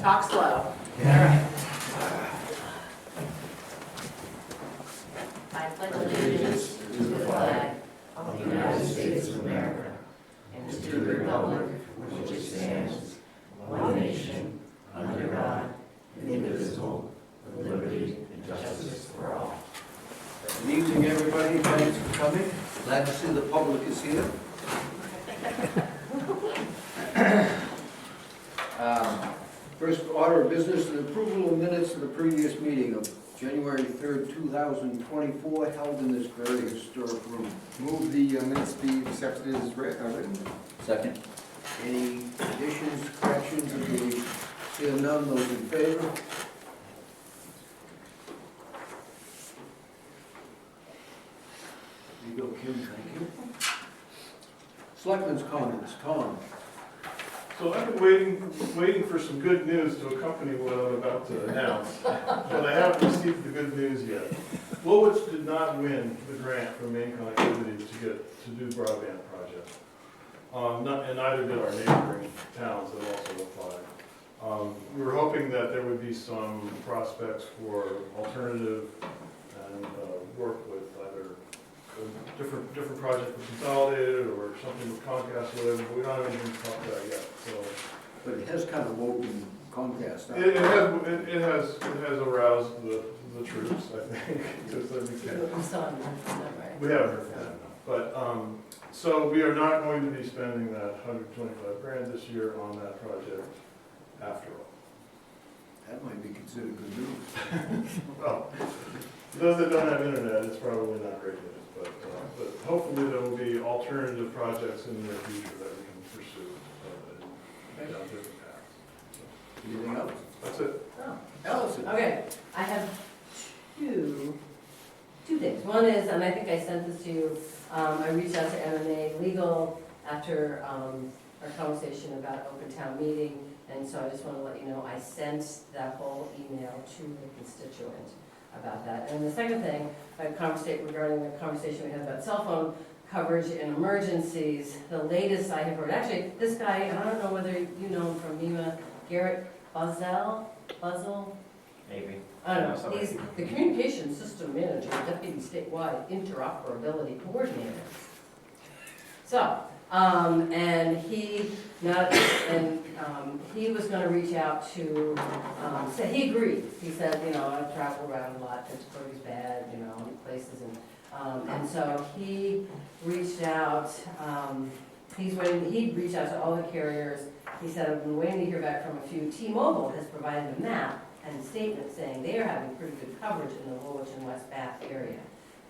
talk slow. Yeah. I pledge allegiance to the flag of the United States of America and to the republic for which it stands, one nation, under God, indivisible, with liberty and justice for all. Good evening, everybody. Thanks for coming. Glad to see the public is here. First order of business, the approval of minutes of the previous meeting of January 3rd, 2024, held in this very historic room. Move the minutes be accepted as written. Second. Any additions, corrections, if we see none, those in favor? There you go, Kim, thank you. Selectmen's comments, Tom. So I've been waiting for some good news to accompany what I'm about to announce, but I haven't received the good news yet. Woolwich did not win the grant from Maine Connectivity to do broadband project. And neither did our neighboring towns that also applied. We were hoping that there would be some prospects for alternative and work with either a different project with Consolidated or something with Comcast or whatever, but we don't have anything to talk about yet, so. But it has kind of woken Comcast up. It has aroused the troops, I think, to some extent. We haven't heard from them, but, so we are not going to be spending that $125,000 this year on that project after all. That might be considered good news. Well, for those that don't have internet, it's probably not great news, but hopefully there will be alternative projects in the near future that we can pursue down different paths. Anything else? That's it. Oh. Allison? Okay, I have two things. One is, and I think I sent this to you, I reached out to MMA Legal after our conversation about open town meeting, and so I just want to let you know I sent that whole email to the constituent about that. And the second thing, regarding the conversation we had about cell phone coverage in emergencies, the latest I have heard, actually, this guy, and I don't know whether you know him from NEMA, Garrett Buzzell? Maybe. I don't know, he's the communication system manager, deputy statewide interoperability coordinator. So, and he was gonna reach out to, so he agreed. He said, you know, I've traveled around a lot, Pittsburgh's bad, you know, places, and so he reached out, he'd reached out to all the carriers. He said, I've been waiting to hear back from a few. T-Mobile has provided a map and statement saying they are having pretty good coverage in the Woolwich and West Bath area.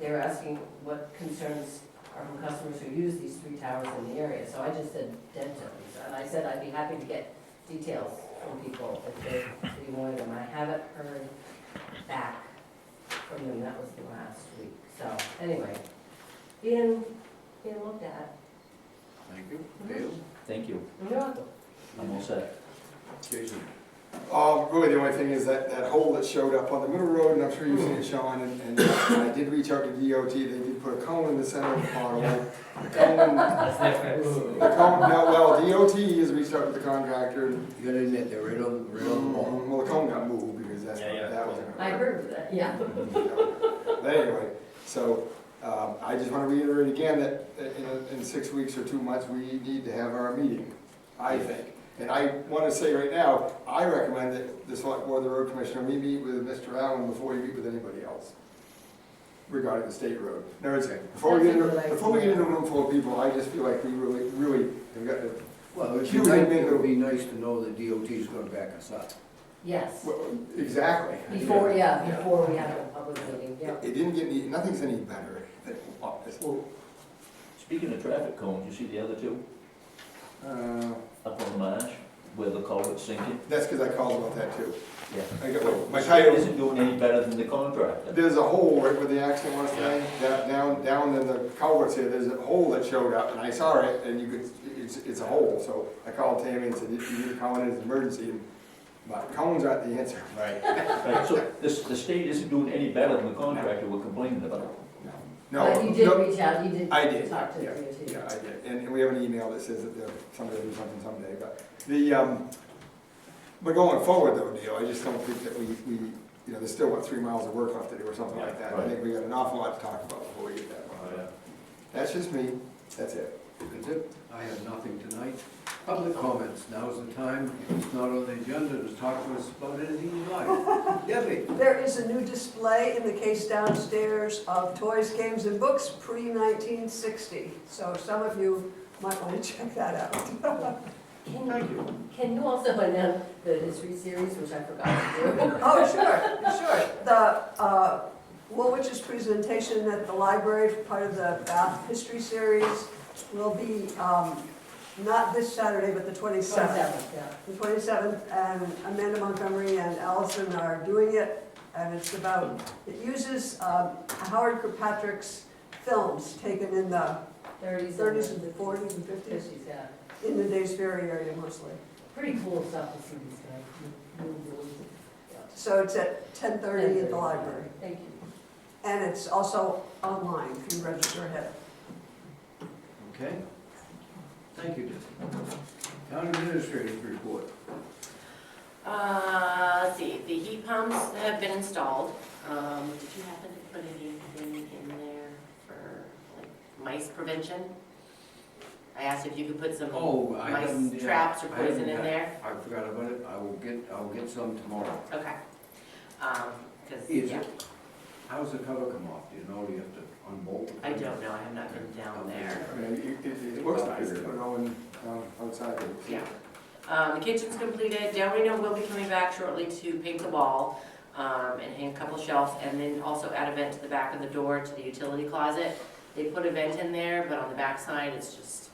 They're asking what concerns are from customers who use these 3 towers in the area. So I just said dead zones, and I said I'd be happy to get details from people if they wanted them. I haven't heard back from them. That was the last week. So anyway, being looked at. Thank you. Dale? Thank you. You're welcome. I'm all set. Jason? Really, the only thing is that hole that showed up on the middle road, and I'm sure you've seen it, Sean, and I did reach out to DOT. They did put a cone in the center of the pothole. DOT has reached out to the contractor. You gotta admit, they're right on the wall. Well, the cone got moved because that wasn't. I heard of that, yeah. But anyway, so I just want to reiterate again that in 6 weeks or 2 months, we need to have our meeting, I think. And I want to say right now, I recommend that the select board, the road commissioner, we meet with Mr. Allen before we meet with anybody else regarding the state road. In other words, before we get into a room full of people, I just feel like we really have got to. Well, it would be nice to know that DOT is gonna back us up. Yes. Well, exactly. Before we have a public meeting, yeah. It didn't get nothing's any better. Well, speaking of traffic cones, you see the other two up on the marsh where the culvert's sinking? That's because I called about that too. Yeah. My The state title isn't doing any better than the contractor. There's a hole right where the accident was today, down in the culverts here, there's a hole that showed up, and I saw it, and it's a hole, so I called Tammy and said, you need to call in as an emergency, but cones aren't the answer. Right. Right, so the state isn't doing any better than the contractor we're complaining about. No, But you did reach out, you did I did, talk to the yeah, DOT. yeah, I did, and we have an email that says that somebody will do something someday, but But going forward though, Neil, I just don't think that we, you know, there's still, 3 miles of work left to do or something like that. I think we got an awful lot to talk about before we get that one. Oh, yeah. That's just me, that's it. That's it. I have nothing tonight. Public comments, now's the time. If it's not on the agenda, just talk to us about anything you like. Debbie? There is a new display in the case downstairs of toys, games, and books pre-1960. So some of you might want to check that out. Thank you. Can you also announce the history series, which I forgot to do? Oh, sure. The Woolwich's presentation at the library, part of the Bath History Series, will be not this Saturday, but the 27th. 27th, yeah. The 27th, and Amanda Montgomery and Allison are doing it, and it's about, it uses Howard Kirkpatrick's films taken in the 30s and 40s and 50s, 50s, yeah. in the Days Ferry area mostly. Pretty cool stuff to see these guys. Yeah. So it's at 10:30 at the library, Thank you. and it's also online if you register ahead. Okay. Thank you, Debbie. Town administrator's report. Let's see, the heat pumps have been installed. Did you happen to put anything in there for like mice prevention? I asked if you could put some Oh, I haven't. mice traps or I haven't poison in had- there. I forgot about it. I'll get some tomorrow. Okay. Because, Is yeah, it, how's the cover come off? Do you know, do you have to unbolt it? I don't know, I have not been down there. I mean, it looks nice, to put it on outside. Yeah. The kitchen's completed. Down Reno will be coming back shortly to paint the wall and hang a couple shelves, and then also add a vent to the back of the door to the utility closet. They put a vent in there, but on the back side, it's just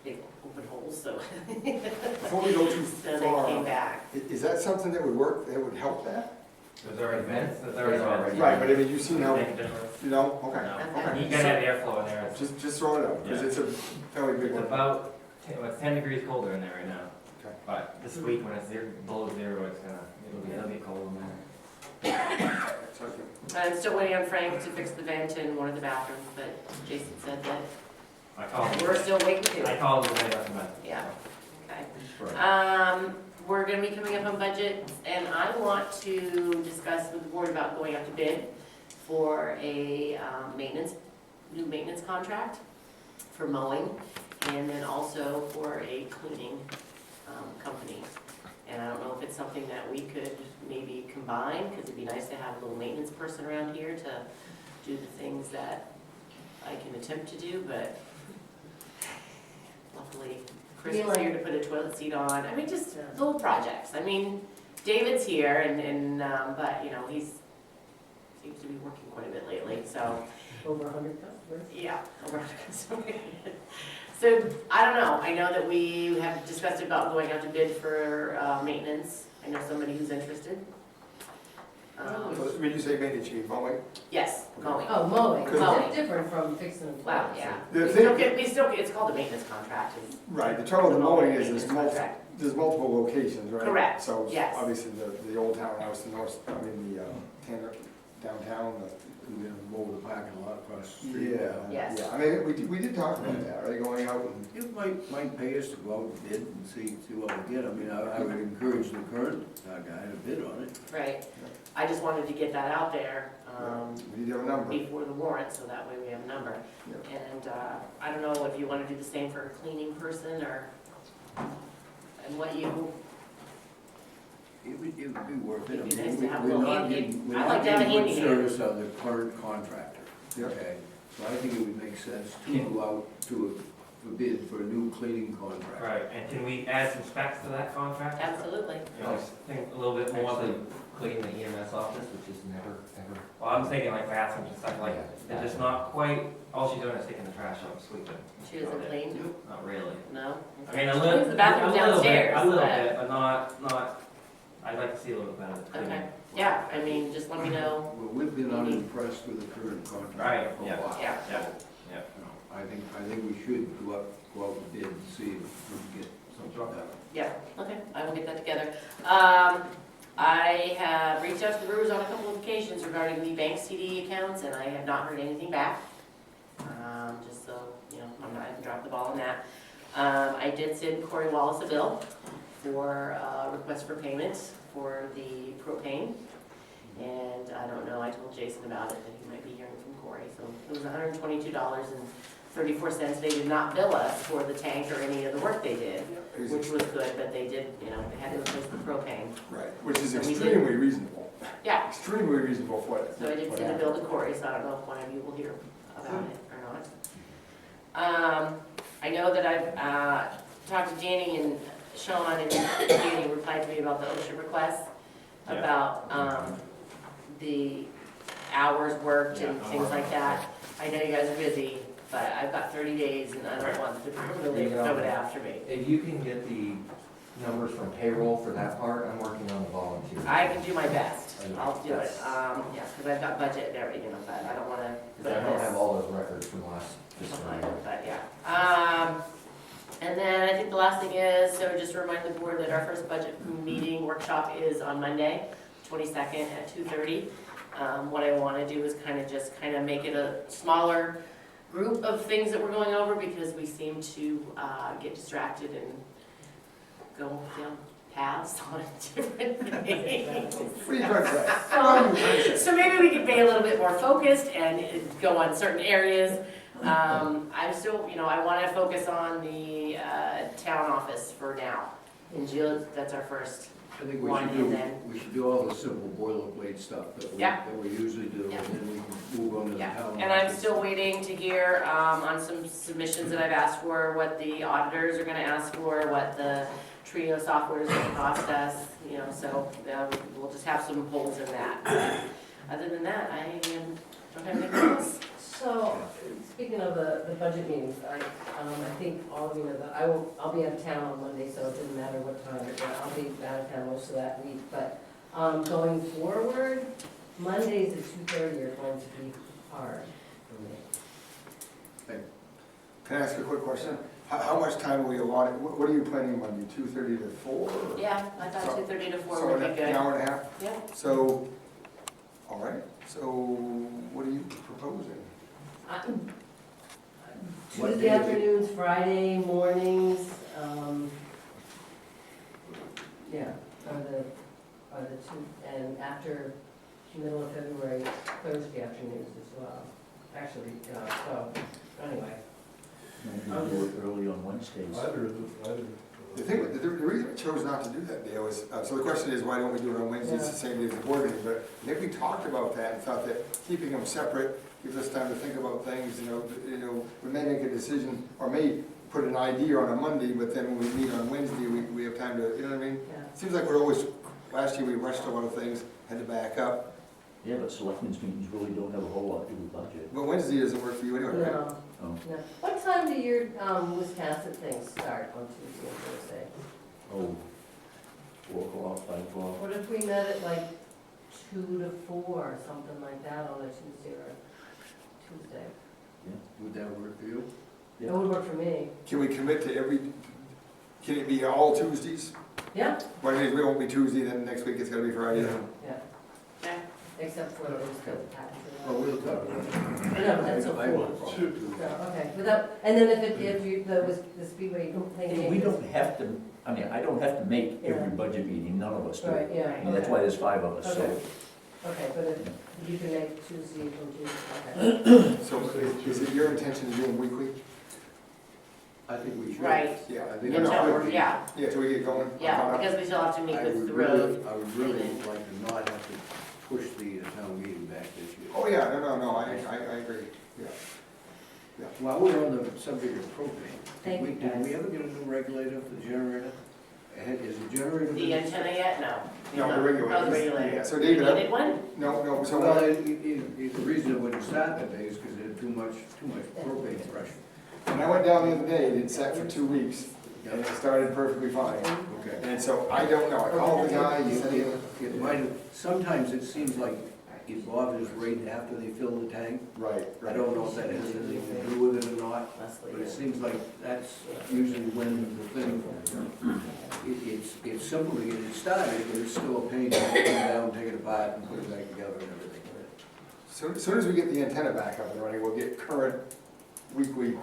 big open holes, so Before we go too so they far, came back. is that something that would work, that would help that? There's already vents, there's There's already- Right, but I mean, you've seen how, Make a difference. you know, okay. Okay. You gotta have airflow in there. Just throw it out, because it's a fairly big It's one. about, well, it's 10 degrees colder in there right now. Okay. But this week when it's below zero, it'll be cold in there. It's okay. I'm still waiting on Frank to fix the vent in one of the bathrooms, but Jason said that I called we're him, still waiting to. I called him today, left him Yeah, okay. Right. We're gonna be coming up on budget, and I want to discuss with the board about going out to bid for a new maintenance contract for mowing, and then also for a cleaning company. And I don't know if it's something that we could maybe combine, because it'd be nice to have a little maintenance person around here to do the things that I can attempt to do, but luckily Chris is here to put a toilet seat on. I mean, just little projects. I mean, David's here and but you know, he's seems to be working quite a bit lately, so. Over 100 customers. Yeah, over so, I don't know, I know that we have discussed about going out to bid for maintenance. I know somebody who's interested. So when you say maintenance, you mean mowing? Yes, mowing. Oh, mowing, Could- it's different from fixing the Well, flowers. yeah. The We still, it's called a maintenance contract. Right, the trouble with the mowing is Maintenance contract. there's multiple locations, right? Correct, So yes. obviously the old townhouse, the north, I mean, the downtown, We're gonna mow the parking lot across the street. yeah. Yes. Yeah, I mean, we did talk about that, right, going out and, It might pay us to go out and bid and see what we get. I mean, I would encourage the current guy to bid on it. Right. I just wanted to get that out there we need to have a number. before the warrant, so that way we have a number. Yeah. And I don't know if you want to do the same for a cleaning person or, and what you, It would be worth it. It'd be I mean, nice to have a we're little not handy- getting- we're I'd not like to have a getting good handy hand. service of the current contractor. Yeah. Okay, so I think it would make sense to go out to a bid for a new cleaning contract. Right, and can we add some specs to that contract? absolutely. You know, think a little bit more than Clean the EMS office, which is never, ever. well, I'm thinking like bathrooms and stuff like, they're just not quite, all she's doing is taking the trash out and sweeping. She doesn't clean? Not really. No? I mean, a She little, cleans the bathroom downstairs. A little but- bit, but not, I'd like to see a little bit of the cleaning. Okay, yeah, I mean, just let me know. Well, we've been unimpressed with the current contract. Right, for a yeah. while. Yeah. Yeah. You know, I think we should go out and bid and see if we can get something done. Yeah, okay, I will get that together. I have reached out to the Brewers on a couple of occasions regarding the bank CD accounts, and I have not heard anything back. Just so, you know, I haven't dropped the ball on that. I did send Corey Wallace a bill for request for payment for the propane. And I don't know, I told Jason about it, that he might be hearing from Corey. So it was $122.34. They did not bill us for the tank or any of the work they did, which was good, but they did, you know, they had to replace the propane. Right, which is So we did. extremely reasonable. Yeah, Extremely reasonable for it. so I did send a bill to Corey, so I don't know if one of you will hear about it or not. I know that I've talked to Danny and Sean, and Danny replied to me about the OSHA request, Yeah. about the hours worked and things like that. I know you guys are busy, but I've got 30 days and I don't want to really throw it after me. If you can get the numbers from payroll for that part, I'm working on the volunteer. I can do my best. I'll do it. Yeah, because I've got budget and everything, but I don't want to. Because I don't have all those records from last fiscal year. But yeah. And then I think the last thing is, so just to remind the board that our first budget meeting workshop is on Monday, 22nd at 2:30. What I want to do is kind of make it a smaller group of things that we're going over, because we seem to get distracted and go down paths on different things. What are you trying to say? So maybe we could be a little bit more focused and go on certain areas. I'm still, you know, I want to focus on the town office for now. And Jill, that's our first. I think One, and then- we should do all the simple boilerplate stuff that Yeah. we usually do, Yeah. and then we can move on to the Yeah, town. and I'm office. still waiting to hear on some submissions that I've asked for, what the auditors are gonna ask for, what the Trio software is gonna cost us, you know, so we'll just have some holes in that. But other than that, I don't have anything else. So, speaking of the budget meetings, I think all of you know that I'll be out of town on Monday, so it doesn't matter what time, but I'll be out of town most of that week. But going forward, Mondays at 2:30 are going to be hard for me. Can I ask a quick question? How much time will we allot? What are you planning Monday, 2:30 to 4? Yeah, I thought 2:30 to 4 So would be an good. hour and a half? Yeah. So, all right, so what are you proposing? What Tuesday day is it? afternoons, Friday mornings, yeah, are the two, and after middle of February, Thursday afternoons as well. Actually, so, anyway. Maybe do it early on Wednesdays. Either. The thing, the reason I chose not to do that, Dale, is, so the question is, why don't we do it on Wednesdays, the same day as the board meeting? But I think we talked about that and thought that keeping them separate gives us time to think about things, you know, we may make a decision, or may put an idea on a Monday, but then when we meet on Wednesday, we have time to, you know what I mean? Yeah. Seems like we're always, last year we rushed a lot of things, had to back up, Yeah, but selectmen's meetings really don't have a whole lot to do with budget. but Wednesday doesn't work for you anyway, right? No, Oh. no. What time do your Wisconsin things start on Tuesday and Thursday? Oh, 4 o'clock, 5 o'clock. What if we met at like 2 to 4 or something like that on a Tuesday or a Tuesday? Would that work for you? That would work for me. Can we commit to can it be all Tuesdays? Yeah, One day we won't be Tuesday, then next week it's gotta be Friday. yeah, Okay. except for those that happen Well, we'll talk about it. No, but that's so I have no cool. problem Two. too. So, okay, without, and then if you, the speedway thing And we changes. don't have to, I mean, I don't have to make every Yeah. budget meeting, none of us do. Right, yeah. I mean, that's why there's 5 of us, so. Okay. Okay, but if you can make Tuesday from Tuesday, okay. So is it your intention to do them weekly? I think we should. Right. Yeah. I think No, no, Until I- we're- yeah, Yeah, till we get going. yeah, because we still have to meet I with would the really, road. I would really like to not have to push the town meeting back this year. Oh, yeah, no, I agree, yeah. While we're on the subject of propane, Thank you, did guys. we ever get a new regulator for the generator? Is the generator? The antenna yet? No. No, the regulator. Oh, the regulator. Yeah, so You David, needed one? no, so, Well, the reason it wouldn't start that day is because it had too much propane pressure. when I went down the other day, it had sat for 2 weeks, and it started perfectly fine. Okay. And so I don't know, I called the guy, he said, It might have, sometimes it seems like it bothers right after they fill the tank. right, I don't know if that has anything to do with it or not, Leslie. but it seems like that's usually when the thing, it's simple to get it started, but it's still a pain to take it down, take it apart, and put it back together and everything. So as soon as we get the antenna back up and running, we'll get current weekly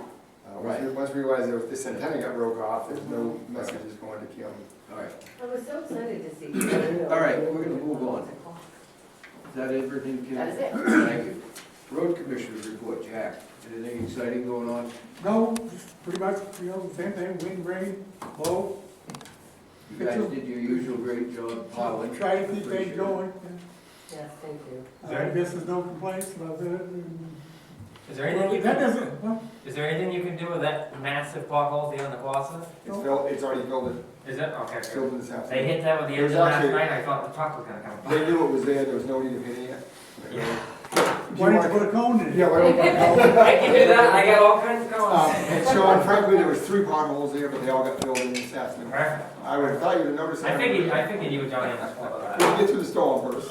Once we realized that this antenna got broke off, there's no messages going to Kim. All right, I was so excited to see. all right, we're gonna move on. Is that everything, Kim? That is it. Thank you. Road Commissioners report, Jack. Anything exciting going on? No, pretty much, same thing, wind, rain, low. You guys did your usual great job plowing. Try to keep Appreciate things it. going. Yes, thank you. I guess there's no complaints about that. Is there anything you That can, doesn't, well, is there anything you can do with that massive pothole there on the plaza? It's already filled, Is it? Okay, it's good. filled in this They afternoon. hit that with the There's engine last actually- night, I thought the truck was gonna come. They knew it was there was no need of hitting it. Yeah. why don't you put a cone in it? Yeah, why don't we- I can do that, I got all kinds going. And Sean, frankly, there was 3 potholes there, but they all got filled in this afternoon. Right. I would have thought you'd have noticed that. I figured you would join in on that. We'll get through the storm first.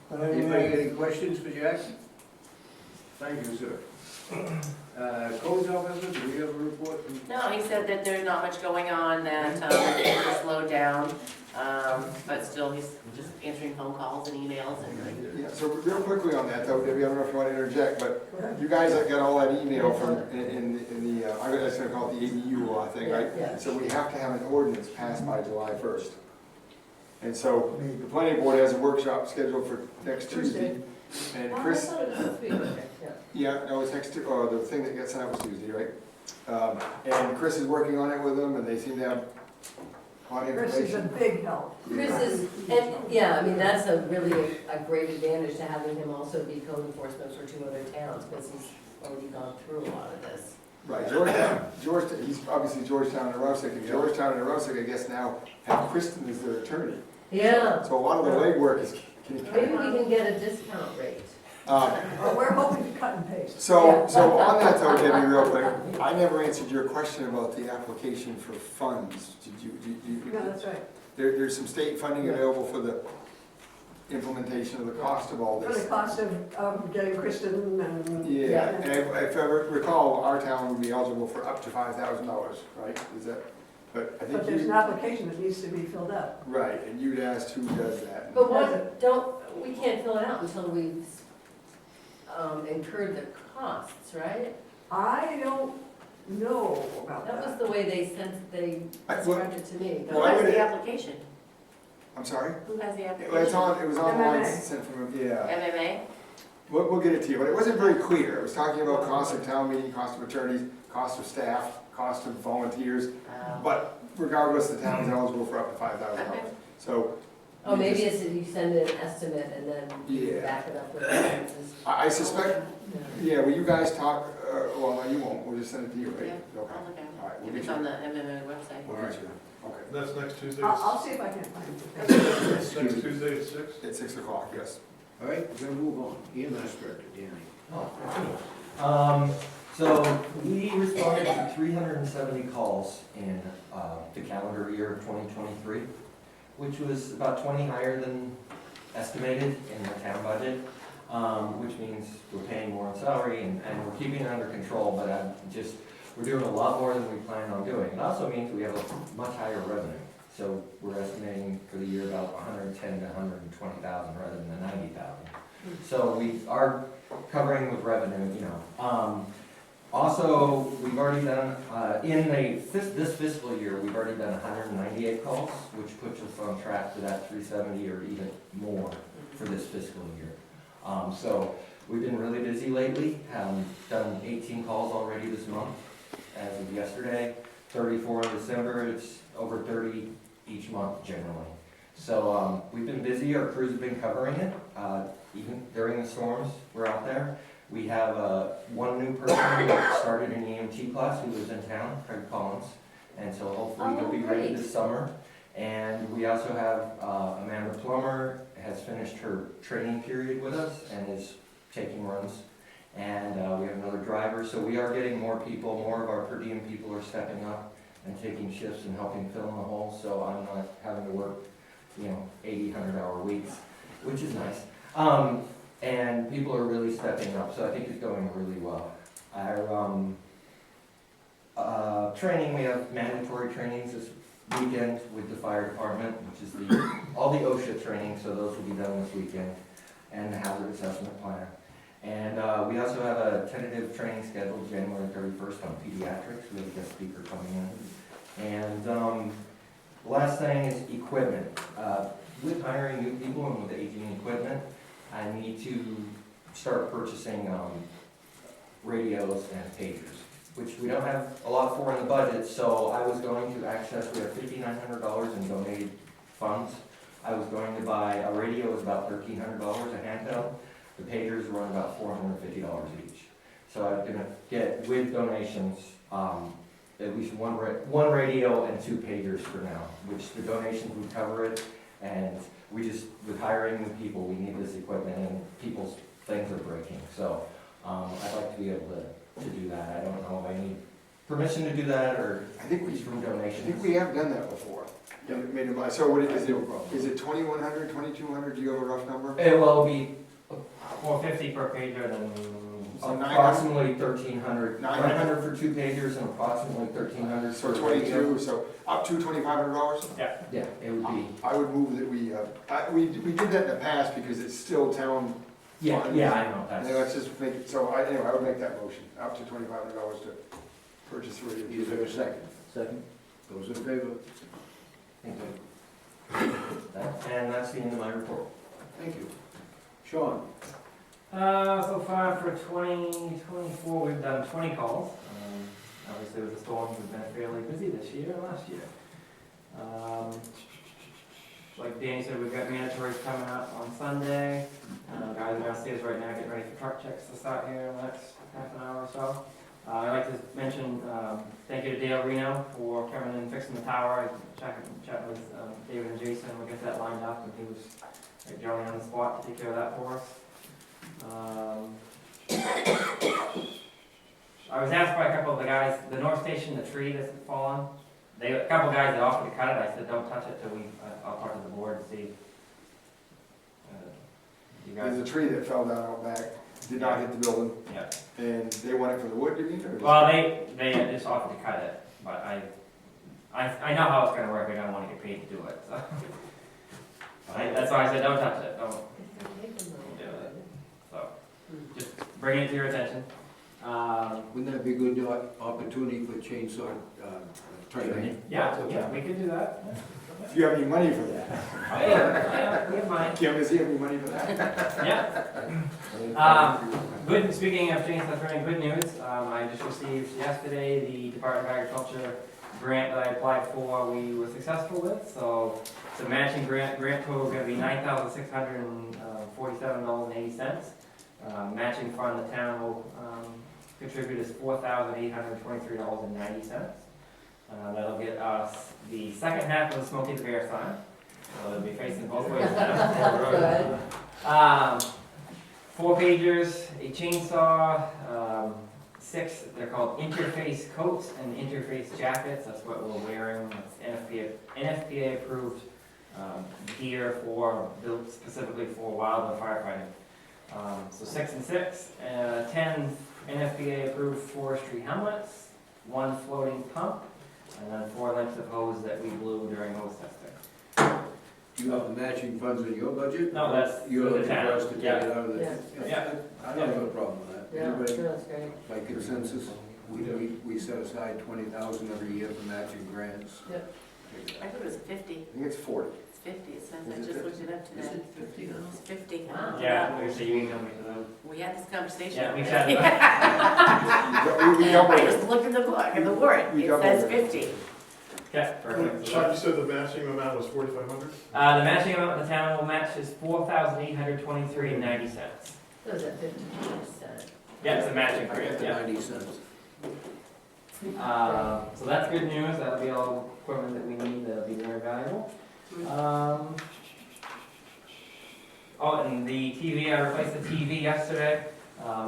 But other than Anybody that, got any questions for Jack? Thank you, sir. Codes officer, do we have a report from? No, he said that there's not much going on, that things are slowed down, but still he's just answering phone calls and emails and. Yeah, so real quickly on that though, Debbie, I don't know if you want to interject, but you guys that got all that email from, in the, I'm just gonna call it the ADU law thing, right? Yeah. So we have to have an ordinance passed by July 1st. And so the planning board has a workshop scheduled for next Tuesday. And Oh, I Chris, thought it was this week, okay, yeah. yeah, no, it's next, the thing that gets sent out was Tuesday, right? And Chris is working on it with them, and they seem to have hot Chris is a information. big help. Chris is, and, yeah, I mean, that's a really a great advantage to having him also be code enforcement for 2 other towns, because he's already gone through a lot of this. Right, Georgetown, he's obviously Georgetown and Rouseck, and Georgetown and Rouseck, I guess now have Kristen as their attorney. Yeah, So a lot of the legwork is getting maybe cut. we can get a discount rate. But we're hoping to cut and paste. So on that though, Debbie, real quick, I never answered your question about the application for funds. Did you? Yeah, that's right. There's some state funding available for the implementation of the cost of all For the this. cost of getting Kristen and. Yeah, and if I recall, our town would be eligible for up to $5,000, right? Is that, but I But think there's an you, application that needs to be filled out. right, and you'd asked who does that. But what, we can't fill it out until we've incurred the costs, right? I don't know about That was that. the way they described it to me. Who Well, I has would- the application? I'm sorry? Who has the Well, application? it was online, MMA. sent from, yeah. MMA? We'll get it to you, but it wasn't very clear. It was talking about cost of town meeting, cost of attorneys, cost of staff, cost of volunteers, but regardless, the town's eligible for up to $5,000. Okay. So. Oh, maybe it's that you send in an estimate and then you Yeah. back it up with expenses. I suspect, Yeah. yeah, will you guys talk, well, no, you won't, we'll just send it to you, right? Yeah, Okay. I'll look at All right, it. we'll If get it's you. on the MMA website. We'll get you. Okay. That's next Tuesday, I'll see if I can find it. next Tuesday at 6? At 6 o'clock, yes. All right, we're gonna move on. EMS Director, Danny. So we responded to 370 calls in the calendar year of 2023, which was about 20 higher than estimated in the town budget, which means we're paying more in salary and we're keeping it under control, but we're doing a lot more than we planned on doing. It also means we have a much higher revenue. So we're estimating for the year about 110 to 120,000 rather than the 90,000. So we are covering with revenue, you know. Also, we've already done, this fiscal year, we've already done 198 calls, which puts us on track for that 370 or even more for this fiscal year. So we've been really busy lately, done 18 calls already this month as of yesterday, 34 in December, it's over 30 each month generally. So we've been busy, our crews have been covering it, even during the storms, we're out there. We have one new person that started an EMT class who lives in town, Craig Collins, and so hopefully he'll be ready this summer. And we also have Amanda Plummer has finished her training period with us and is taking runs. And we have another driver, so we are getting more people, more of our per diem people are stepping up and taking shifts and helping fill in the holes, so I'm not having to work, 80, 100-hour weeks, which is nice. And people are really stepping up, so I think it's going really well. Our training, we have mandatory trainings this weekend with the fire department, which is all the OSHA training, so those will be done this weekend, and the hazard assessment plan. And we also have a tentative training scheduled January 31st on pediatrics. We have a guest speaker coming in. And the last thing is equipment. With hiring new people and with aging equipment, I need to start purchasing radios and pagers, which we don't have a lot for in the budget, so I was going to access, we have $5,900 in donated funds. I was going to buy, a radio is about $1,300 a handheld, the pagers run about $450 each. So I'm gonna get, with donations, at least one radio and 2 pagers for now, which the donations would cover it, and we just, with hiring new people, we need this equipment, and people's things are breaking, so I'd like to be able to do that. I don't know if I need permission to do that, or I think we, from I donations. think we have done that before. So what is it 2,100, 2,200, do you have a rough number? Well, it'll be $450 per pager, then So 900? approximately 1,300. 900? 900 for 2 pagers and approximately 1,300 So for a radio. 22, so up to $2,500? yeah. Yeah, it would be, I would move that we did that in the past because it's still town. yeah, funds. yeah, I know, Anyway, that's, let's just make it, so anyway, I would make that motion, up to $2,500 to purchase the radio. Is there a second? Second? Those in favor? thank you. And that's the end of my report. Thank you. Sean? So far for 2024, we've done 20 calls. Obviously with the storms, we've been fairly busy this year and last year. Like Danny said, we've got mandatories coming up on Sunday. Guys are downstairs right now getting ready for truck checks to start here in the next half an hour or so. I'd like to mention, thank you to Dale Reno for coming and fixing the tower. Chatting with David and Jason, we'll get that lined up, and he was like, Joey on the spot to take care of that for us. I was asked by a couple of the guys, the North Station, the tree that's fallen, a couple of guys that offered to cut it. I said, don't touch it till I'll talk to the board and see. You There's guys, a tree that fell down out back, did not hit the building, yeah. and they want it for the wood, you mean? Or Well, they just offered to cut it, but I know how it's gonna work. I don't want to get paid to do it, so. That's why I said, don't touch it, don't do it. So, just bring it to your attention. Wouldn't that be a good opportunity for chainsaw training? Yeah, we could do that. If you have any money for that. Yeah, we have mine. Kim, does he have any money for that? Yeah. Good, speaking of chainsaw training, good news. I just received yesterday the Department of Agriculture grant that I applied for, we were successful with. So it's a matching grant. Grant total is going to be $9,647.80. Matching fund the town will contribute is $4,823.90. That'll get us the second half of the Smokey the Bear sign. So it'll be facing both ways now. 4 pagers, a chainsaw, 6, they're called interface coats and interface jackets. That's what we're wearing. It's NFPA approved gear built specifically for wildland firefighting. So 6 and 6, 10 NFPA approved forestry helmets, 1 floating pump, and then 4 lengths of hose that we blew during hose testing. Do you have the matching funds in your budget? No, that's You're for the looking for us to take it town. out of the. Yeah. I don't have a problem with that. Yeah, Everybody, that's great. by consensus, we set aside 20,000 every year for matching grants. Yep. I thought it was 50. I think it's 40. It's 50, it says, I Is it just looked it up today. Is it 50 now? It's 50. Wow. Yeah, we should email me to them. We had this conversation. Yeah, we said We doubled I it. just looked in the book, in the warrant, We it doubled says it. 50. Okay, perfect. Chuck, you said the matching amount was 4,500? The matching amount the town will match is $4,823.90. So is that 50%? Yeah, it's a matching I grant, got the yeah. 90 cents. So that's good news. That'll be all equipment that we need. That'll be very valuable. And the TV, I replaced the TV yesterday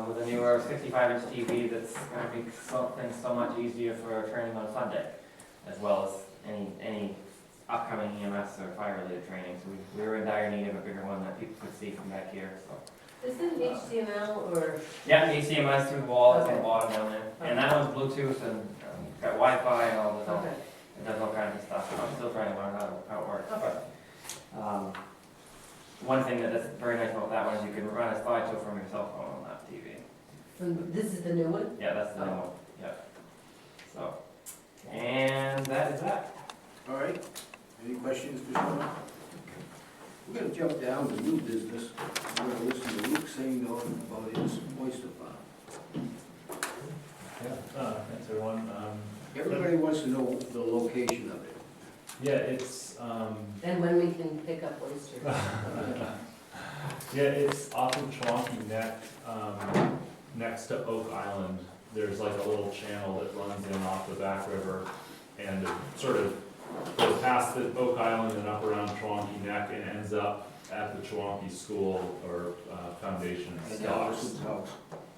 with a newer 65-inch TV that's going to make things so much easier for training on Sunday, as well as any upcoming EMS or fire-related training. So we were in dire need of a bigger one that people could see from back here. So. Is it HTML or? Yeah, the HDMI is through the wall. It's on the bottom down there, and that one's Bluetooth and got Wi-Fi and all this. Okay. It does all kinds of stuff. I'm still trying to learn how it works. But one thing that's very nice about that one is you can run a slideshow from your cell phone on that TV. This is the new one? Yeah, that's the new one, yeah. So, and that is that. All right, any questions for Sean? We're gonna jump down to new business. We're gonna listen to Luke saying about his oyster farm. Thanks everyone. Everybody wants to know the location of it. Yeah, it's, And when we can pick up oysters. yeah, it's off of Chewonki Neck, next to Oak Island. There's like a little channel that runs in off the back river and it sort of goes past the Oak Island and up around Chewonki Neck and ends up at the Chewonki School or Foundation and And stops. Allison's house.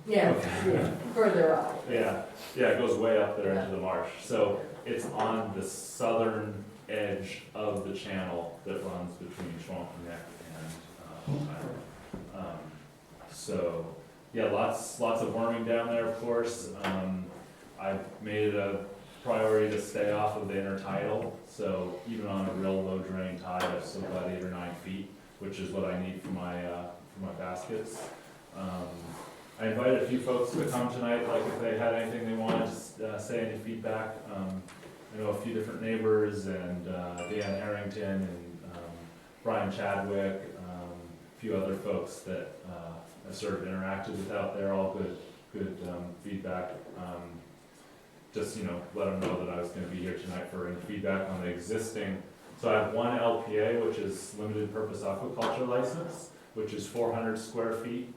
Yeah, yeah, further up. Yeah, yeah, it goes way up there into the marsh. So it's on the southern edge of the channel that runs between Chewonki Neck and Oak Island. So, yeah, lots of worming down there, of course. I've made it a priority to stay off of the intertidal, so even on a real low drain tide, I've still got 8 or 9 feet, which is what I need for my baskets. I invited a few folks to come tonight, like if they had anything they wanted to say, any feedback. I know a few different neighbors and Dan Harrington and Brian Chadwick, a few other folks that I sort of interacted with out there, all good feedback. Just, let them know that I was gonna be here tonight for any feedback on the existing. So I have one LPA, which is limited purpose aquaculture license, which is 400 square feet.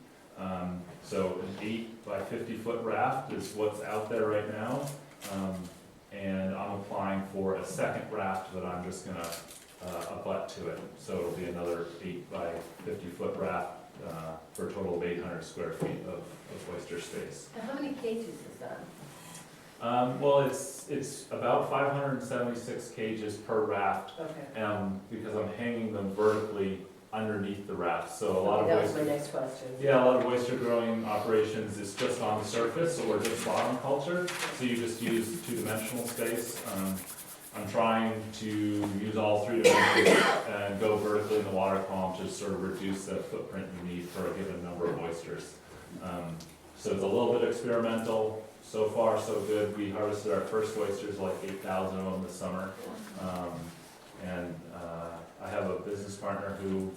So an 8 by 50 foot raft is what's out there right now. And I'm applying for a second raft that I'm just gonna abut to it. So it'll be another 8 by 50 foot raft for a total of 800 square feet of oyster space. Now, how many cages is that? Well, it's about 576 cages per raft, Okay. because I'm hanging them vertically underneath the raft. So a lot of That was oyster, my next question. yeah, a lot of oyster growing operations is just on the surface or just bottom culture. So you just use two-dimensional space. I'm trying to use all 3 dimensions and go vertically in the water column to sort of reduce the footprint you need for a given number of oysters. So it's a little bit experimental. So far, so good. We harvested our first oysters, like 8,000 of them this summer. And I have a business partner who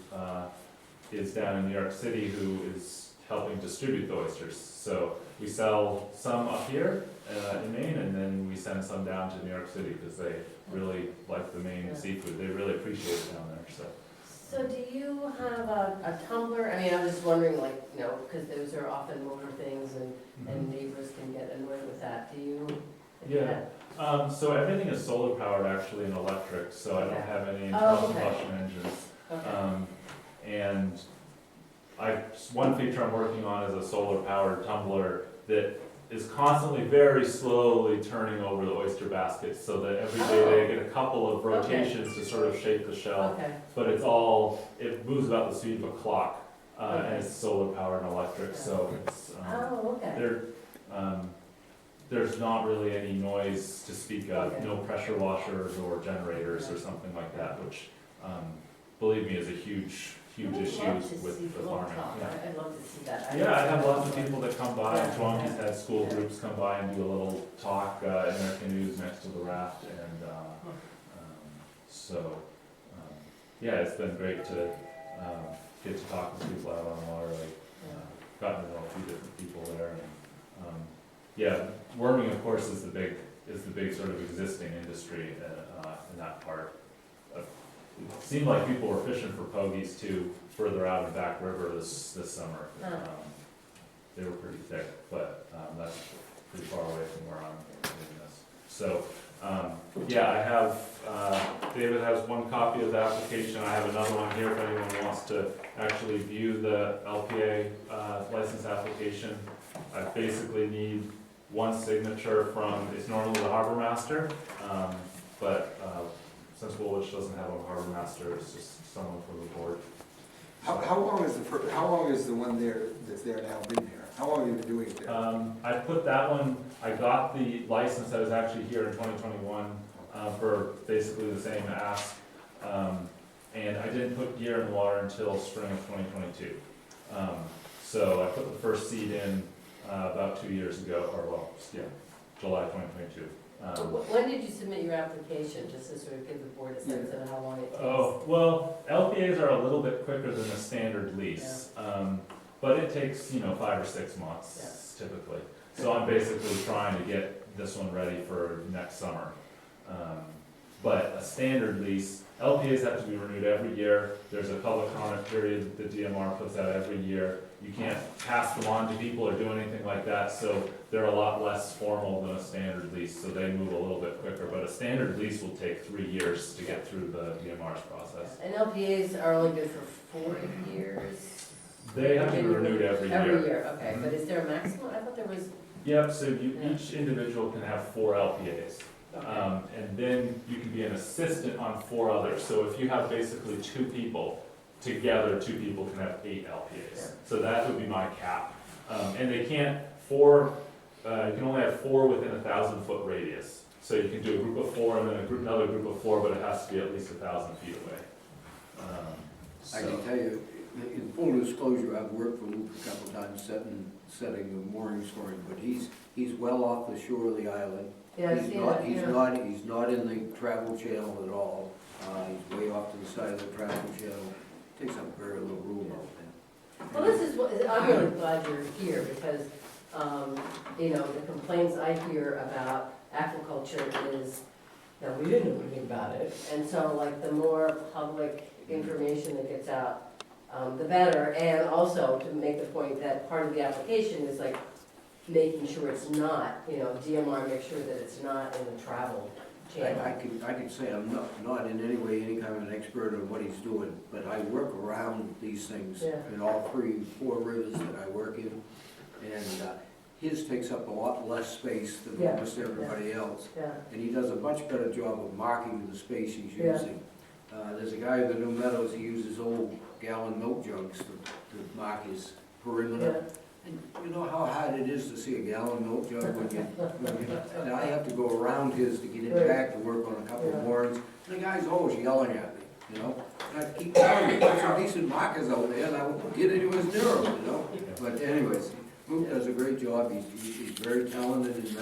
is down in New York City who is helping distribute the oysters. So we sell some up here in Maine, and then we send some down to New York City because they really like the Maine seafood. They really appreciate it down there, so. So do you have a tumbler? I mean, I'm just wondering, like, because those are often motor things and neighbors can get annoyed with that. Do you? Yeah. So everything is solar powered actually and electric, so I don't have any internal combustion engines. Okay. And one feature I'm working on is a solar powered tumbler that is constantly very slowly turning over the oyster baskets so that every day they get a couple of rotations to sort of shape the shell. Okay. But it moves about the speed of a clock, and it's solar powered and electric, so it's, Okay. there's not really any noise to speak of, no pressure washers or generators or something like that, which, believe me, is a huge issue with the farming. Yeah. I'd love to see that. Yeah, I have lots of people that come by, Chewonki's had school groups come by and do a little talk in their canoes next to the raft, and yeah, it's been great to get to talk with people out on the water, gotten to know a few different people there, and yeah, worming, of course, is the big sort of existing industry in that part. It seemed like people were fishing for pogies too, further out in Back River this summer. They were pretty thick, but that's pretty far away from where I'm doing this. So, yeah, I have, David has one copy of the application. I have another one here if anyone wants to actually view the LPA license application. I basically need one signature from, it's normally the harbor master, but since Woolwich doesn't have a harbor master, it's just someone from the board. How long is the one there that's there now been there? How long have you been doing it there? I put that one, I got the license that was actually here in 2021 for basically the same ask. And I didn't put gear in the water until spring of 2022. So I put the first seed in about 2 years ago, or well, yeah, July 2022. When did you submit your application, just to sort of give the board a sense of how long it takes? Oh, well, LPAs are a little bit quicker than a standard lease, but it takes, 5 or 6 months typically. So I'm basically trying to get this one ready for next summer. But a standard lease, LPAs have to be renewed every year. There's a public comment period that the DMR puts out every year. You can't pass them on to people or do anything like that, so they're a lot less formal than a standard lease, so they move a little bit quicker. But a standard lease will take 3 years to get through the DMR's process. And LPAs are only good for 4 years? They have to be renewed every year. Every year, okay, but is there a maximum? I thought there was, Yep, so each individual can have 4 LPAs. okay. And then you can be an assistant on 4 others. So if you have basically 2 people, together 2 people can have 8 LPAs. So that would be my cap. And they can't, you can only have 4 within a 1,000-foot radius. So you can do a group of 4 and then another group of 4, but it has to be at least 1,000 feet away. I can tell you, in full disclosure, I've worked for Luke a couple times setting the moorings for him, but he's well off the shore of the island. Yeah, I've seen it, yeah. He's not in the travel channel at all. He's way off to the side of the travel channel. Takes up very little room out there. Well, this is what, I'm really glad you're here, because, the complaints I hear about aquaculture is, we didn't know anything about it. And so, like, the more public information that gets out, the better. And also, to make the point that part of the application is like making sure it's not, DMR makes sure that it's not in the travel channel. I can say I'm not in any way any kind of an expert on what he's doing, but I work around these things in all 4 rivers that I work in. And his takes up a lot less space than almost everybody else. Yeah. And he does a much better job of marking the space he's using. There's a guy in the New Meadows, he uses old gallon milk jugs to mark his perimeter. And you know how hard it is to see a gallon milk jug and I have to go around his to get it back to work on a couple of moorings. The guy's always yelling at me, And I keep telling you, put some decent markers out there and I won't get anywhere near them, But anyways, Luke does a great job. He's very talented, and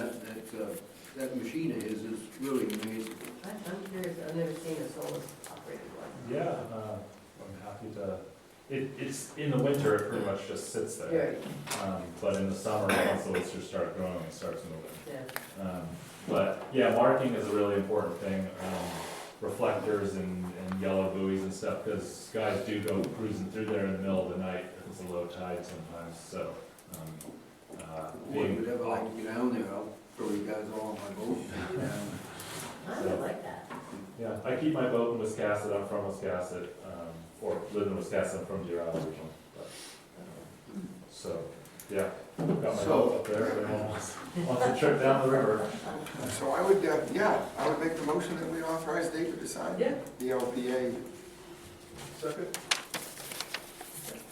that machine of his is really amazing. I'm curious, I've never seen a solar operated one. Yeah, I'm happy to. It's in the winter, it pretty much just sits there. But in the summer, once the oysters start growing, it starts moving. But yeah, marking is a really important thing. Reflectors and yellow buoys and stuff, because guys do go cruising through there in the middle of the night if it's a low tide sometimes. So, If you would ever like to get down there, I'll throw you guys all on my boat. I would like that. yeah, I keep my boat in Wiscasset. I'm from Wiscasset, or live in Wiscasset. I'm from Deer Isle originally. But, so, yeah, got my boat up there. Everyone wants a trip down the river. So I would make the motion that we authorize David to sign the LPA. Second?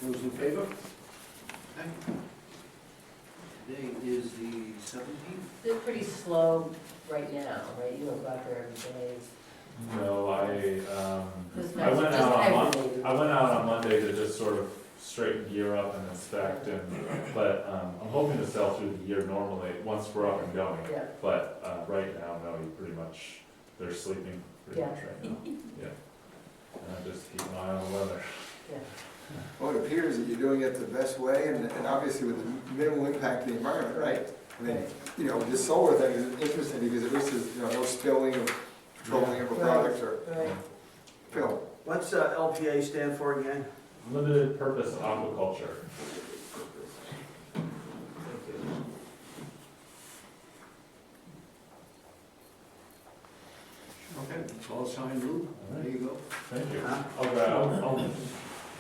Those in favor? Today is the 17th. They're pretty slow right now, right? You don't go out there every day. No, I Just went hibernate. I went out on Monday to just sort of straighten gear up and inspect, but I'm hoping to sell through the year normally once we're up and going. Yeah. But right now, no, they're sleeping pretty much right now. Yeah. And I just keep an eye on the weather. Well, it appears that you're doing it the best way, and obviously with the minimal impact to the environment, right? I mean, this solar thing is interesting because at least there's, no spilling of petroleum of a product or. Phil? What's LPA stand for again? Limited purpose aquaculture. Okay, it's all signed, Luke. There you go. Thank you. Huh? I'll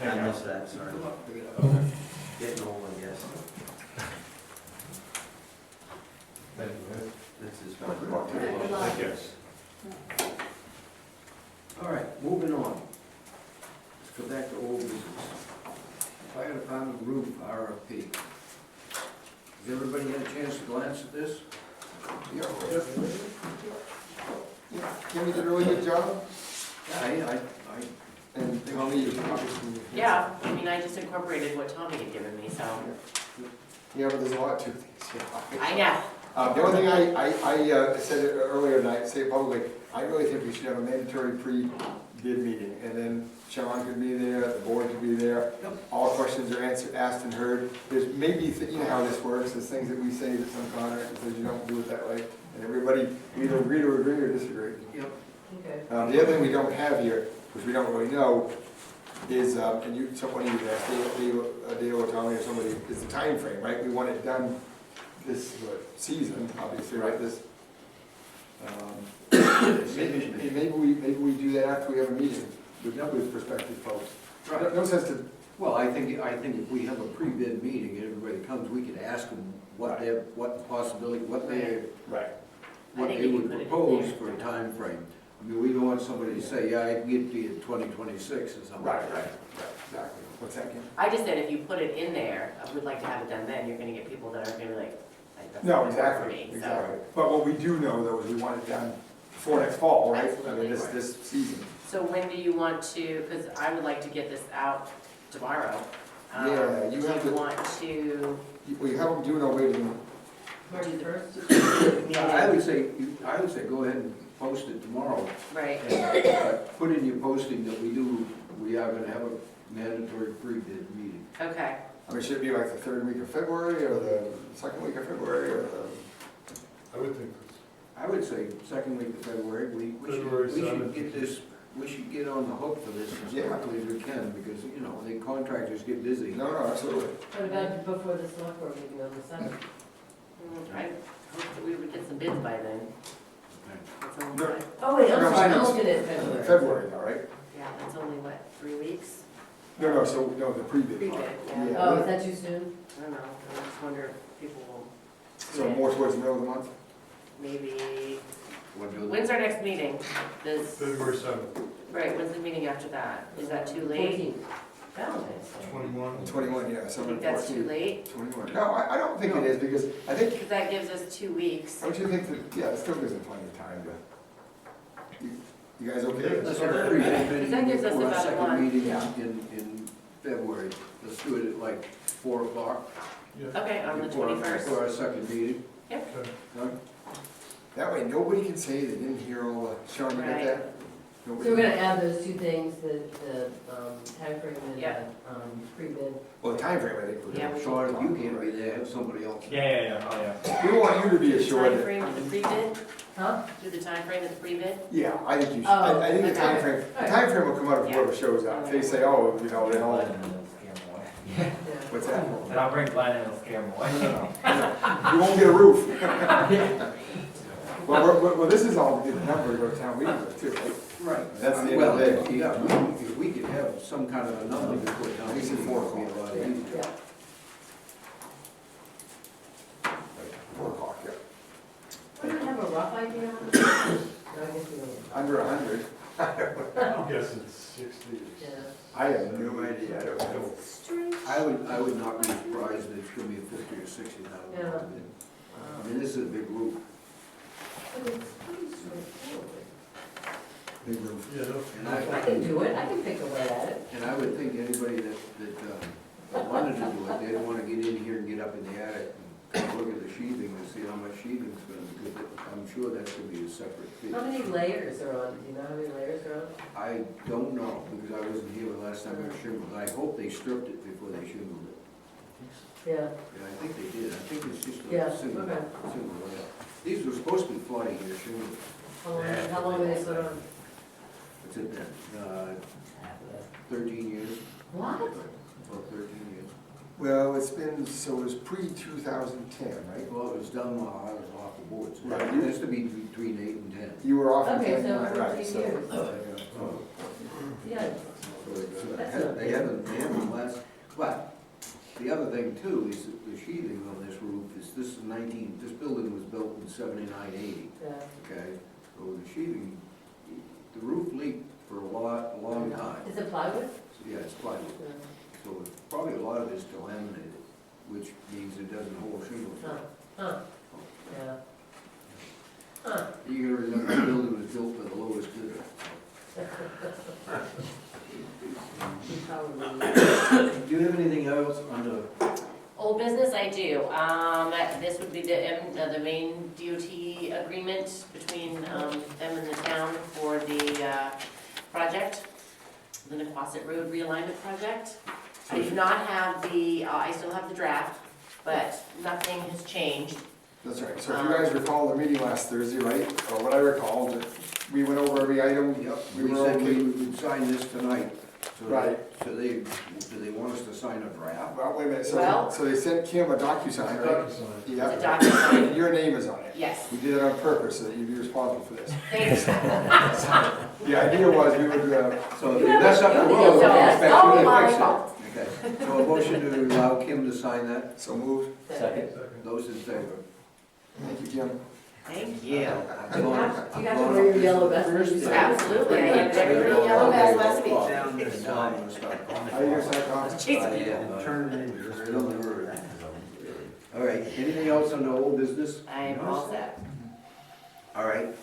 hang I out. missed that, sorry. Good luck. Pick it up. Getting old, I guess. Thank you. This is Good fun. luck. Thank you. All right, moving on. Let's go back to old business. Fire department roof RFP. Has everybody had a chance to glance at this? Yeah, Kimmy did a really good job, and Tommy, obviously. Yeah, I mean, I just incorporated what Tommy had given me, so. Yeah, but there's a lot to these. I know. The only thing I said it earlier, and I say it publicly, I really think we should have a mandatory pre-bid meeting, and then Sean could be there, the board could be there. All questions are answered, asked and heard. There's maybe, you know how this works, there's things that we say that some contractor says you don't do it that way, and everybody either agree to agree or disagree. Yep. Okay. The other thing we don't have here, which we don't really know, is, and you, somebody even asked, Dale or Tommy or somebody, is the time frame, right? We want it done this season, obviously, right, this. Maybe we do that after we have a meeting with prospective folks. Right. No sense to, Well, I think if we have a pre-bid meeting and everybody comes, we could ask them what the possibility, what they I think you would put it in propose there. for a time frame. I mean, we don't want somebody to say, yeah, I can get to you in 2026 or something. right, exactly. What's that, Kim? I just said if you put it in there, I would like to have it done then, you're gonna get people that are gonna be like, that's No, not gonna work for exactly, me, so. exactly. But what we do know, though, is we want it done before next fall, right? I Absolutely. mean, this season. So when do you want to, because I would like to get this out tomorrow. Yeah, you have Do you to- want to, Well, you have them do no later than, March 1st? I would say, go ahead and post it tomorrow. right, Put in your posting that we are gonna have a mandatory pre-bid meeting. okay. I mean, should it be like the third week of February, or the second week of February, or the? I would think I would say second week of February, we February should 7th. get this, we should get on the hook for this as Yeah. quickly as we can, because, you know, the contractors get busy. No, absolutely. What about before the select board meeting on the 7th? I hope that we would get some bids by then. That's only, No. what- Oh, wait, I'm No, sorry, I'm it's looking at February. February, all right? yeah, that's only what, 3 weeks? No, the pre-bid Pre-bid, part. yeah. Oh, is that too soon? I don't know, I just wonder if people will, So more towards the middle of the month? maybe, What do when's our next meeting? This, February 7th, right, when's the meeting after that? Is that too late? 14th. Valentine's Day. 21. 21, yeah, I summer think that's too 14. late, 21. No, I don't think it is, because I think, because that gives us 2 weeks. don't you think that, yeah, it still gives them plenty of time to, you guys okay? Let's have a pre-bid Because meeting that gives us before our about a second month. meeting Yeah. in February. Let's do it at like 4 o'clock. Okay, on the before- 21st. Before our second meeting. Okay. That way, nobody can say they didn't hear all the, Sean, you get that? So we're gonna add those two things, the timeframe and Yeah. the pre-bid. Well, the timeframe, I think. we're Yeah, gonna we- Sean, talk you about, can't be right? there, have somebody else. Yeah, oh, yeah. We want you to be assured that, Timeframe of the pre-bid? Huh? Do the timeframe of the pre-bid? yeah, I think you should, Oh, I think the okay. timeframe will come out of whoever shows up. If they say, oh, you know, they Glenn all, and it'll scare them away. Yeah. what's that? And I'll bring Glenn and it'll scare them away. You won't get a roof. Well, this is all to get the number to go to town meeting with too, right? Right. That's the end Well, of the day. yeah, if we could have some kind of a number to put down. At least at 4 o'clock. Yeah. 4 o'clock, yeah. Do you have a rough idea on this? No, I guess we don't. Under 100. I'm guessing 60 or Yeah. I have no idea, I don't know. I would not be surprised if it's gonna be a 50 or 60,000. Yeah. I mean, this is a big group. But it's pretty straightforward. Big roof. Yeah, no. And I can do it, I can pick away at it. And I would think anybody that wanted to do it, they'd wanna get in here and get up in the attic and look at the sheathing to see how much sheathing's gonna be, because I'm sure that's gonna be a separate fee. How many layers are on? Do you know how many layers are on? I don't know, because I wasn't here the last time it was shingled. I hope they stripped it before they shingled it. Yeah. Yeah, I think they did. I think it's just Yeah, a single okay. layer. These were supposed to be 40-year shingles. How long were they put on? What's it been? 13 years, What? about 13 years. Well, it's been, so it was pre-2010, right? Well, it was done while I was off the board, so Right. it has to be between 8 and 10. You were off in Okay, 10, so right, 14 so. years. So Yeah. they haven't last, but the other thing too is that the sheathing on this roof is, this building was built in 79-80, Yeah. okay? So the sheathing, the roof leaked for a long time. Is it plywood? So, yeah, it's plywood. Yeah. So it's probably a lot of it's delaminated, which means it doesn't hold shingles. Huh, huh, yeah. Huh. You gotta remember, the building was built by the lowest bidder. You probably- Do you have anything else under Old Old business, I do. This would be the main DOT agreement between them and the town for the project, the Nequasset Road realignment project. I do not have the, I still have the draft, but nothing has changed. That's right, so if you guys recall the meeting last Thursday, right, or what I recall, that we went over every item. Yep, We we were said okay. we would sign this tonight. So Right. So do they want us to sign a draft? Well, wait a minute, Well- so they sent Kim a DocuSign, right? It's a Yeah, document. your name is on it. Yes, We did it on purpose, so that you'd be responsible for this. thanks. The idea was we would, So if they mess up the You road, did we'll so. expect Oh, you to my fix it. fault. Okay, so a motion to allow Kim to sign that, so moved. Second. those in favor? Thank you, Kim. Thank you. You have to wear your yellow vest. First, Absolutely, I had every yellow vest last week. Down this Now I'm side. gonna start calling. How you gonna sign off? Jeez. Turn it into your still. All right, anything else on the old business? I'm all set. All right,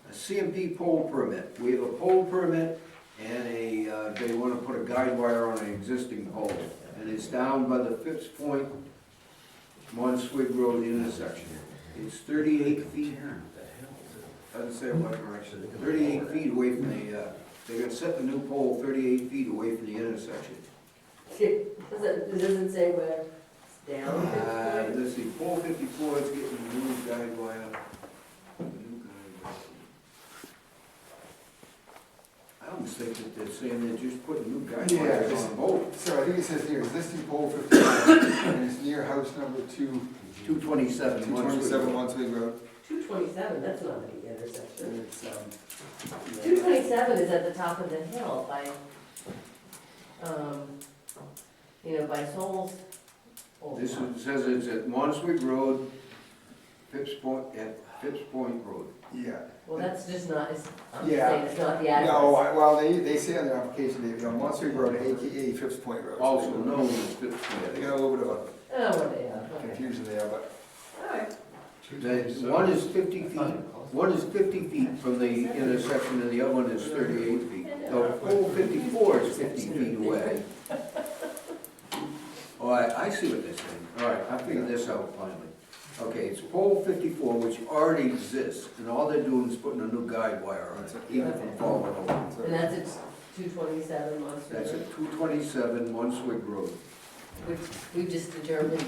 a CMP pole permit. We have a pole permit and they want to put a guide wire on an existing pole. And it's down by the Phipps Point, Monswig Road intersection. It's 38 feet, doesn't say what direction, 38 feet away from the, they're gonna set the new pole 38 feet away from the intersection. It doesn't say where it's down. Let's see, pole 54 is getting a new guide wire. A new guide wire. I almost think that they're saying they're just putting new guide Yeah, wires just- on a boat. So I think it says here, existing pole 59, and it's near house number 227. 227 Wanswig Road. 227, that's not the intersection. And it's, 227 is at the top of the hill by, by Souls. This one says it's at Monswig Road, Phipps Point, at Phipps Point Road. yeah. Well, that's just not, I'm just Yeah. saying it's not the address. No, well, they say on their application, Monswig Road, AKA Phipps Point Road. Also known as Phipps Yeah, they Point. got a little bit of Oh, well, they are, a okay. confusion there, but All right. One is 50 feet, one is 50 feet from the intersection and the other one is 38 feet. The pole 54 is 50 feet away. All right, I see what they're saying. All right, I figured this out finally. Okay, it's pole 54, which already exists, and all they're doing is putting a new guide wire on it, to keep it from falling over. And that's at 227 Monster. That's at 227 Monswig Road. Which we just determined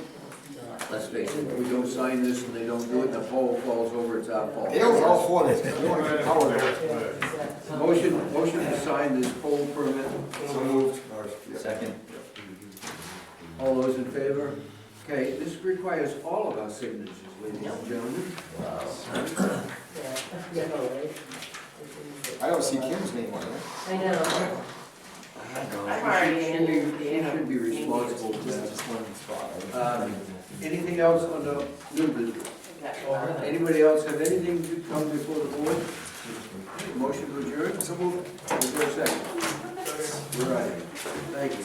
it's not. Let's face it, if we don't sign this and they don't do it, the pole falls over, it's our fault. they don't all for this, they want to keep power there. Yeah, Motion to sign this pole permit. So moved. Or, yeah. Second. All those in favor? Okay, this requires all of our signatures, ladies and gentlemen. Yeah, no, right? I don't see Kim's name on it. I know. I'm already in You should be responsible for Just that. this one spot. Anything else on the new business? Anybody else have anything to come before the board? Motion to adjourn? So moved. Is there a second? You're right. Thank you.